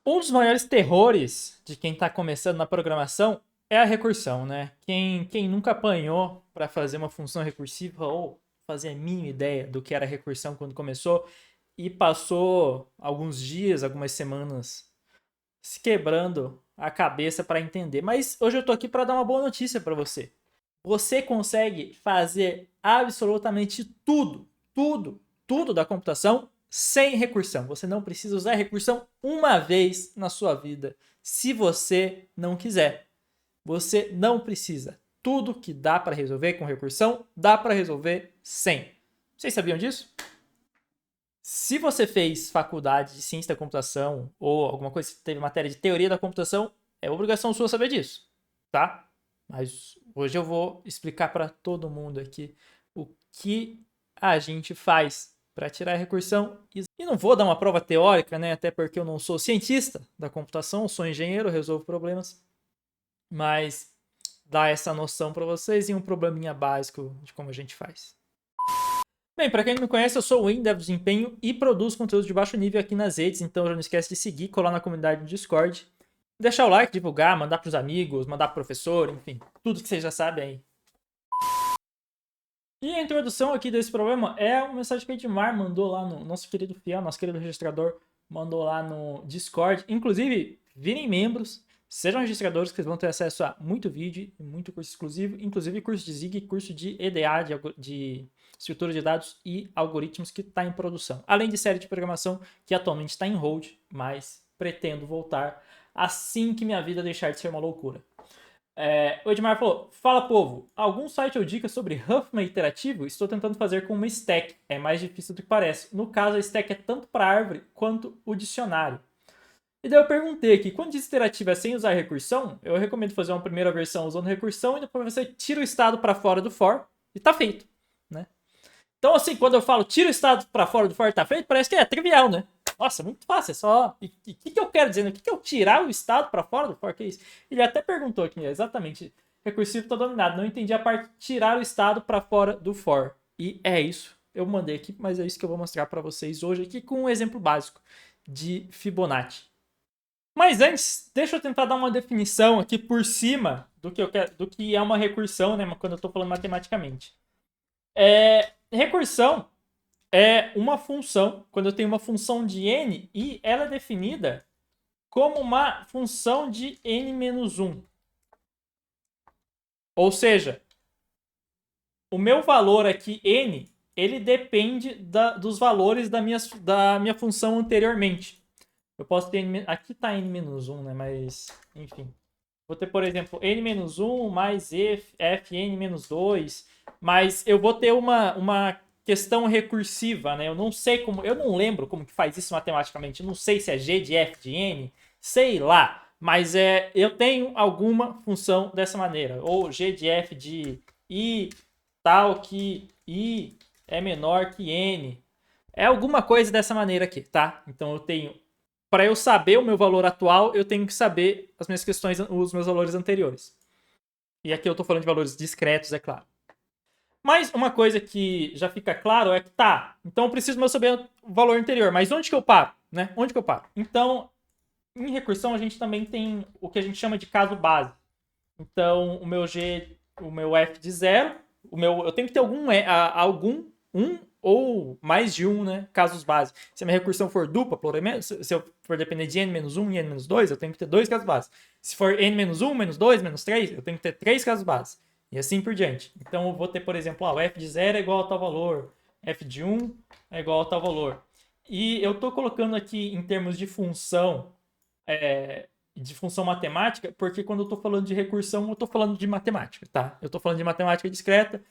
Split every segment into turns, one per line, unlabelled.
Um dos maiores terrores de quem está começando na programação é a recursão, né? Quem nunca apanhou para fazer uma função recursiva ou fazer a mínima ideia do que era recursão quando começou e passou alguns dias, algumas semanas se quebrando a cabeça para entender. Mas hoje eu tô aqui para dar uma boa notícia para você. Você consegue fazer absolutamente tudo da computação sem recursão. Você não precisa usar recursão uma vez na sua vida, se você não quiser. Você não precisa. Tudo que dá para resolver com recursão, dá para resolver sem. Vocês sabiam disso? Se você fez faculdade de ciência da computação ou alguma coisa que teve matéria de teoria da computação, é obrigação sua saber disso, tá? Mas hoje eu vou explicar para todo mundo aqui o que a gente faz para tirar a recursão. E não vou dar uma prova teórica, né? Até porque eu não sou cientista da computação, eu sou engenheiro, eu resolvo problemas. Mas dar essa noção para vocês e um probleminha básico de como a gente faz. Bem, para quem não me conhece, eu sou o Windev Desempenho e produzo conteúdo de baixo nível aqui nas redes, então já não esquece de seguir, colar na comunidade do Discord, deixar o like, divulgar, mandar pros amigos, mandar pro professor, enfim, tudo que vocês já sabem aí. E a introdução aqui desse problema é uma mensagem que o Edmar mandou lá no nosso querido fiel, nosso querido registrador, mandou lá no Discord. Inclusive, virem membros, sejam registradores que vocês vão ter acesso a muito vídeo, muito curso exclusivo, inclusive curso de Zig, curso de EDA, de estrutura de dados e algoritmos que está em produção. Além de série de programação que atualmente está em hold, mas pretendo voltar assim que minha vida deixar de ser uma loucura. O Edmar falou, fala povo, algum site ou dica sobre Huffman iterativo? Estou tentando fazer com uma stack, é mais difícil do que parece. No caso, a stack é tanto para árvore quanto o dicionário. E daí eu perguntei aqui, quando diz iterativa é sem usar recursão, eu recomendo fazer uma primeira versão usando recursão e depois você tira o estado para fora do for e tá feito, né? Então assim, quando eu falo tira o estado para fora do for e tá feito, parece que é trivial, né? Nossa, muito fácil, é só... E o que eu quero dizer? O que eu tirar o estado para fora do for? Que é isso? Ele até perguntou aqui, exatamente, recursivo está dominado, não entendi a parte tirar o estado para fora do for. E é isso, eu mandei aqui, mas é isso que eu vou mostrar para vocês hoje aqui com um exemplo básico de Fibonacci. Mas antes, deixa eu tentar dar uma definição aqui por cima do que, do que é uma recursão, né? Quando eu estou falando matematicamente. Recursão é uma função, quando eu tenho uma função de n e ela é definida como uma função de n-1. Ou seja, o meu valor aqui, n, ele depende dos valores da minha função anteriormente. Eu posso ter n, aqui está n-1, né? Mas, enfim. Vou ter, por exemplo, n-1 mais fn-2, mas eu vou ter uma questão recursiva, né? Eu não sei como, eu não lembro como que faz isso matematicamente. Eu não sei se é g de f de n, sei lá. Mas eu tenho alguma função dessa maneira. Ou g de f de i tal que i é menor que n. É alguma coisa dessa maneira aqui, tá? Então eu tenho... Para eu saber o meu valor atual, eu tenho que saber as minhas questões, os meus valores anteriores. E aqui eu estou falando de valores discretos, é claro. Mas uma coisa que já fica claro é que tá, então eu preciso saber o valor anterior, mas onde que eu paro, né? Onde que eu paro? Então, em recursão a gente também tem o que a gente chama de caso base. Então, o meu f de 0, eu tenho que ter algum ou mais de um, né, casos base. Se a minha recursão for dupla, se eu for depender de n-1 e n-2, eu tenho que ter dois casos base. Se for n-1, -2, -3, eu tenho que ter três casos base. E assim por diante. Então eu vou ter, por exemplo, o f de 0 é igual a tal valor, f de 1 é igual a tal valor. E eu estou colocando aqui em termos de função matemática, porque quando eu estou falando de recursão, eu estou falando de matemática, tá? Eu estou falando de matemática discreta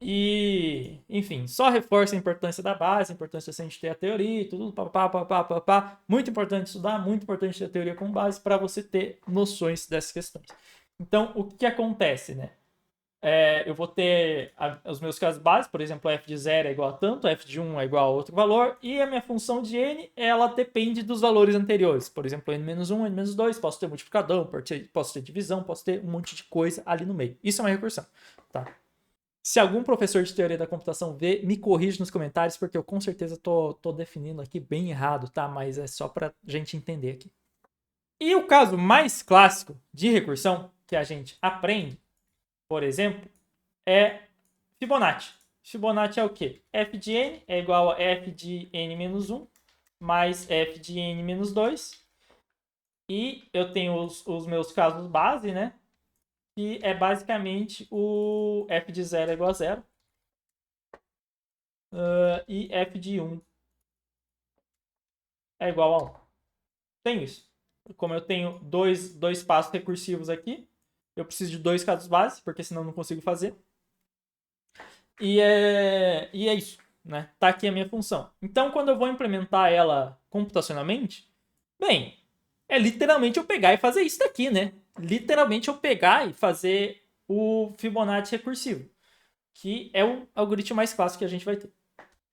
e, enfim, só reforça a importância da base, a importância de a gente ter a teoria e tudo, papapá. Muito importante estudar, muito importante ter a teoria como base para você ter noções dessas questões. Então, o que acontece, né? Eu vou ter os meus casos básicos, por exemplo, f de 0 é igual a tanto, f de 1 é igual a outro valor, e a minha função de n, ela depende dos valores anteriores. Por exemplo, n-1, n-2, posso ter multiplicador, posso ter divisão, posso ter um monte de coisa ali no meio. Isso é uma recursão, tá? Se algum professor de teoria da computação vê, me corrige nos comentários, porque eu com certeza tô definindo aqui bem errado, tá? Mas é só pra gente entender aqui. E o caso mais clássico de recursão que a gente aprende, por exemplo, é Fibonacci. Fibonacci é o quê? F de n é igual a f de n menos 1 mais f de n menos 2. E eu tenho os meus casos base, né? Que é basicamente o f de 0 é igual a 0. E f de 1 é igual a 1. Tenho isso. Como eu tenho dois passos recursivos aqui, eu preciso de dois casos base, porque senão eu não consigo fazer. E é isso, né? Tá aqui a minha função. Então, quando eu vou implementar ela computacionalmente, bem, é literalmente eu pegar e fazer isso daqui, né? Literalmente eu pegar e fazer o Fibonacci recursivo, que é o algoritmo mais clássico que a gente vai ter.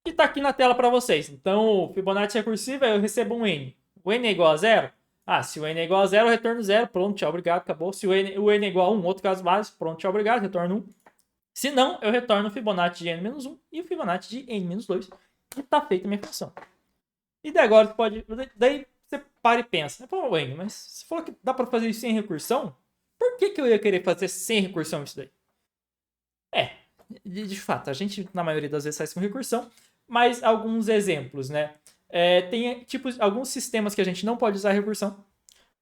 E tá aqui na tela para vocês. Então, o Fibonacci recursivo, eu recebo um n. O n é igual a zero? Ah, se o n é igual a zero, eu retorno zero. Pronto, tchau, obrigado, acabou. Se o n é igual a 1, outro caso básico, pronto, tchau, obrigado, retorno 1. Se não, eu retorno o Fibonacci de n-1 e o Fibonacci de n-2. E tá feita a minha função. E daí agora você pode... Daí você para e pensa. Pô, Wayne, mas você falou que dá para fazer isso sem recursão? Por que eu ia querer fazer sem recursão isso daí? De fato, a gente na maioria das vezes faz com recursão, mas alguns exemplos, né? Tem alguns sistemas que a gente não pode usar recursão,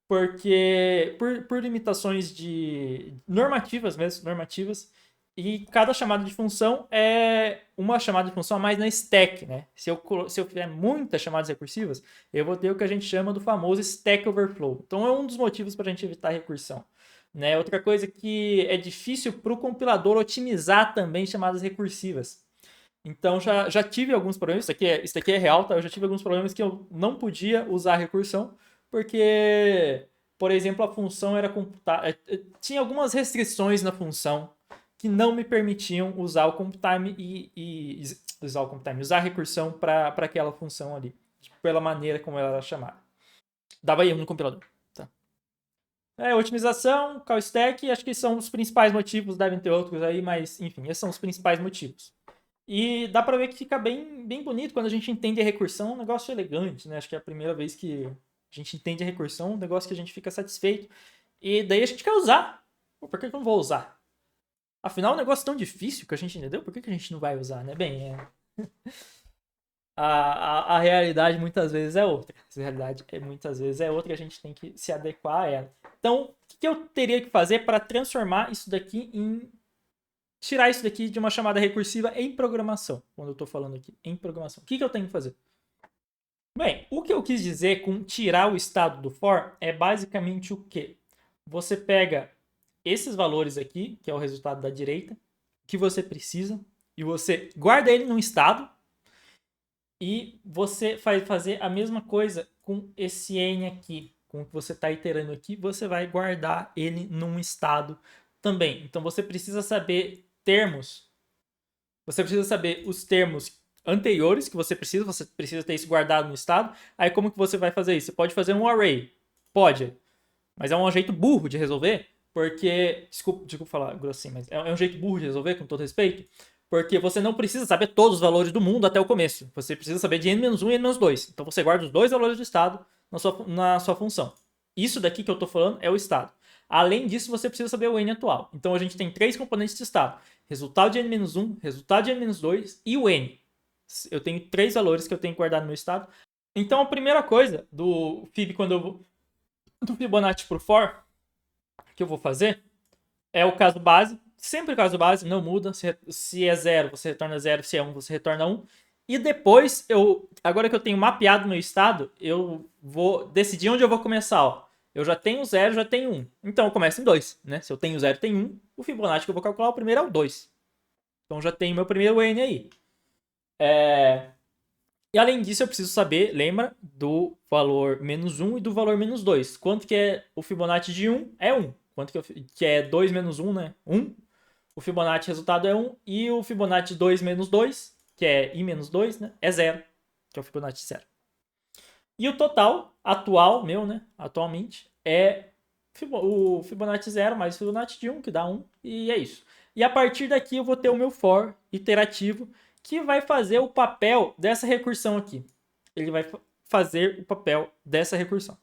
porque por limitações de normativas mesmo, normativas, e cada chamada de função é uma chamada de função a mais na stack, né? Se eu fizer muitas chamadas recursivas, eu vou ter o que a gente chama do famoso stack overflow. Então é um dos motivos para a gente evitar a recursão. Né? Outra coisa que é difícil para o compilador otimizar também chamadas recursivas. Então já tive alguns problemas, isso aqui é real, tá? Eu já tive alguns problemas que eu não podia usar a recursão, porque, por exemplo, a função era computar. Tinha algumas restrições na função que não me permitiam usar o comptime e usar a recursão para aquela função ali, pela maneira como ela era chamada. Dava erro no compilador. Otimização, call stack, acho que são os principais motivos, devem ter outros aí, mas enfim, esses são os principais motivos. E dá pra ver que fica bem bonito quando a gente entende a recursão, é um negócio elegante, né? Acho que é a primeira vez que a gente entende a recursão, um negócio que a gente fica satisfeito. E daí a gente quer usar. Pô, por que eu não vou usar? Afinal, é um negócio tão difícil que a gente entendeu, por que a gente não vai usar, né? Bem, a realidade muitas vezes é outra. A realidade muitas vezes é outra e a gente tem que se adequar a ela. Então, o que eu teria que fazer para transformar isso daqui em... tirar isso daqui de uma chamada recursiva em programação? Quando eu estou falando aqui em programação. O que eu tenho que fazer? Bem, o que eu quis dizer com tirar o estado do for é basicamente o quê? Você pega esses valores aqui, que é o resultado da direita, que você precisa, e você guarda ele num estado, e você vai fazer a mesma coisa com esse n aqui, com o que você está iterando aqui, você vai guardar ele num estado também. Então você precisa saber termos, você precisa saber os termos anteriores que você precisa ter isso guardado no estado. Aí como que você vai fazer isso? Você pode fazer um array, pode, mas é um jeito burro de resolver, porque, desculpa falar grossinho, mas é um jeito burro de resolver, com todo respeito, porque você não precisa saber todos os valores do mundo até o começo. Você precisa saber de n-1 e n-2. Então você guarda os dois valores do estado na sua função. Isso daqui que eu estou falando é o estado. Além disso, você precisa saber o n atual. Então a gente tem três componentes de estado. Resultado de n-1, resultado de n-2 e o n. Eu tenho três valores que eu tenho que guardar no meu estado. Então a primeira coisa do Fib, quando eu vou do Fibonacci para o for, que eu vou fazer é o caso base. Sempre o caso base, não muda. Se é 0, você retorna 0. Se é 1, você retorna 1. E depois, agora que eu tenho mapeado meu estado, eu vou decidir onde eu vou começar. Ó. Eu já tenho 0, já tenho 1. Então eu começo em 2. Né? Se eu tenho 0 e tenho 1, o Fibonacci que eu vou calcular o primeiro é o 2. Então já tenho meu primeiro N aí. E além disso, eu preciso saber, lembra, do valor menos 1 e do valor menos 2. Quanto que é o Fibonacci de 1? É 1. Quanto que é 2 menos 1, né? 1. O Fibonacci resultado é 1. E o Fibonacci 2 menos 2, que é I menos 2, né? É 0. Que é o Fibonacci 0. E o total atual, meu, né? Atualmente, é o Fibonacci 0 mais o Fibonacci de 1, que dá 1. E é isso. E a partir daqui eu vou ter o meu for iterativo, que vai fazer o papel dessa recursão aqui. Ele vai fazer o papel dessa recursão.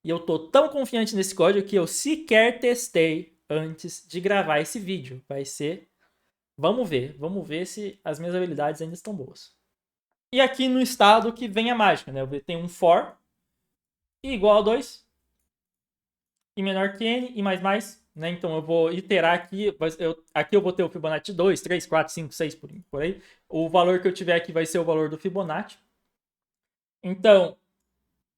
E eu tô tão confiante nesse código que eu sequer testei antes de gravar esse vídeo. Vai ser... Vamos ver se as minhas habilidades ainda estão boas. E aqui no estado que vem a mágica, né? Eu tenho um for igual a 2 e menor que n e mais, né? Então eu vou iterar aqui, aqui eu vou ter o Fibonacci 2, 3, 4, 5, 6 por aí. O valor que eu tiver aqui vai ser o valor do Fibonacci. Então,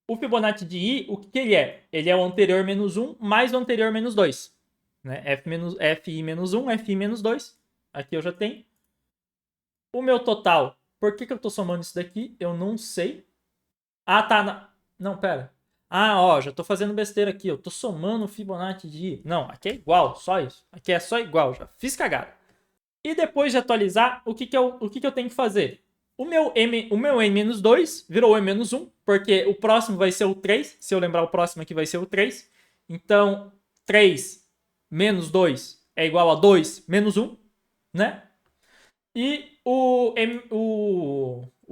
o Fibonacci de i, o que ele é? Ele é o anterior menos 1 mais o anterior menos 2. Né? Fi menos 1, Fi menos 2. Aqui eu já tenho. O meu total, por que eu estou somando isso daqui? Eu não sei. Ah, tá. Não, pera. Ah, ó, já tô fazendo besteira aqui. Eu tô somando o Fibonacci de i. Não, aqui é igual, só isso. Aqui é só igual, já fiz cagada. E depois de atualizar, o que eu tenho que fazer? O meu n-2 virou m-1, porque o próximo vai ser o 3. Se eu lembrar, o próximo aqui vai ser o 3. Então, 3 menos 2 é igual a 2 menos 1, né? E o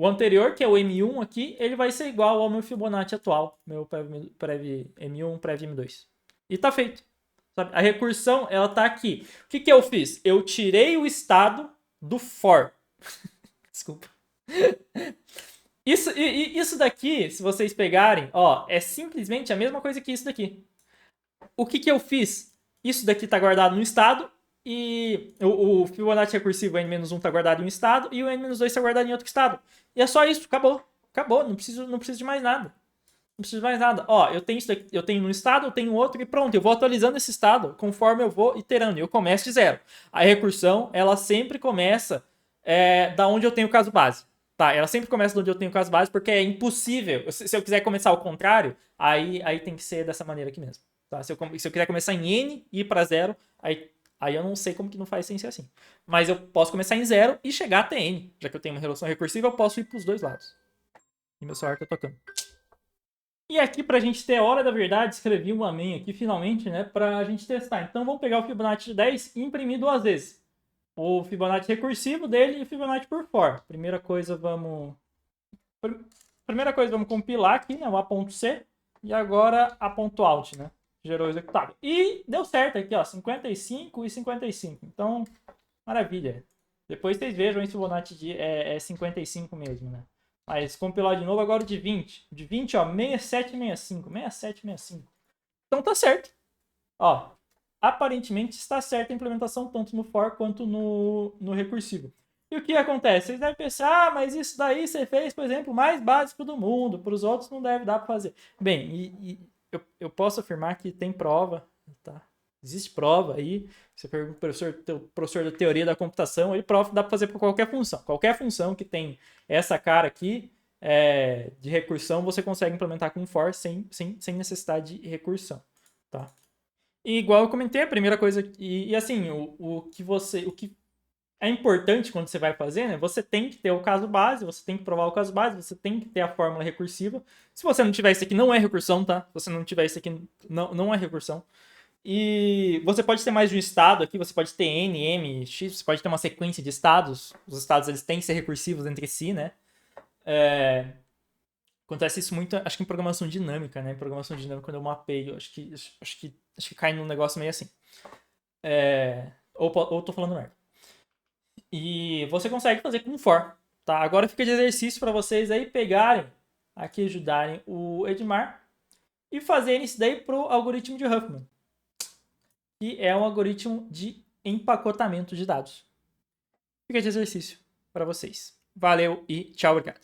anterior, que é o M1 aqui, ele vai ser igual ao meu Fibonacci atual. Meu prev M1, prev M2. E tá feito. Sabe? A recursão, ela tá aqui. O que eu fiz? Eu tirei o estado do for. Desculpa. Isso daqui, se vocês pegarem, ó, é simplesmente a mesma coisa que isso daqui. O que eu fiz? Isso daqui tá guardado no estado e o Fibonacci recursivo n-1 está guardado em um estado e o n-2 está guardado em outro estado. E é só isso, acabou. Acabou, não preciso de mais nada. Não preciso de mais nada. Ó, eu tenho isso aqui, eu tenho um estado, eu tenho outro e pronto. Eu vou atualizando esse estado conforme eu vou iterando. Eu começo de zero. A recursão, ela sempre começa da onde eu tenho o caso base. Tá, ela sempre começa de onde eu tenho o caso base porque é impossível. Se eu quiser começar ao contrário, aí tem que ser dessa maneira aqui mesmo. Tá? Se eu quiser começar em n e ir para zero, aí eu não sei como que não faz sem ser assim. Mas eu posso começar em zero e chegar até n. Já que eu tenho uma relação recursiva, eu posso ir para os dois lados. E meu celular tá tocando. E aqui, pra gente ter a hora da verdade, escrevi um amém aqui, finalmente, né? Pra gente testar. Então, vamos pegar o Fibonacci de 10 e imprimir duas vezes. O Fibonacci recursivo dele e o Fibonacci por for. Primeira coisa, vamos compilar aqui, né? O A.C. E agora A.out, né? Gerou o executável. E deu certo aqui, ó. 55 e 55. Então, maravilha. Depois vocês vejam esse Fibonacci é 55 mesmo, né? Mas compilar de novo agora de 20. De 20, ó, 6765. 6765. Então tá certo. Ó, aparentemente está certa a implementação tanto no for quanto no recursivo. E o que acontece? Vocês devem pensar, ah, mas isso daí você fez, por exemplo, o mais básico do mundo. Para os outros não deve dar para fazer. Bem, eu posso afirmar que tem prova, tá? Existe prova aí. Você pergunta pro professor da teoria da computação, ele prova que dá para fazer por qualquer função. Qualquer função que tem essa cara aqui de recursão, você consegue implementar com for sem necessidade de recursão. Tá? E igual eu comentei, a primeira coisa. E assim, o que é importante quando você vai fazer, né? Você tem que ter o caso base, você tem que provar o caso base, você tem que ter a fórmula recursiva. Se você não tiver isso aqui, não é recursão, tá? Se você não tiver isso aqui, não é recursão. E você pode ter mais de um estado aqui, você pode ter N, M, X, você pode ter uma sequência de estados. Os estados eles têm que ser recursivos entre si, né? Acontece isso muito, acho que em programação dinâmica, né? Em programação dinâmica, quando eu mapeio, acho que cai num negócio meio assim. Ou tô falando merda. E você consegue fazer com for, tá? Agora fica de exercício para vocês aí pegarem, aqui ajudarem o Edmar e fazerem isso daí pro algoritmo de Huffman, que é um algoritmo de empacotamento de dados. Fica de exercício para vocês. Valeu e tchau, obrigado.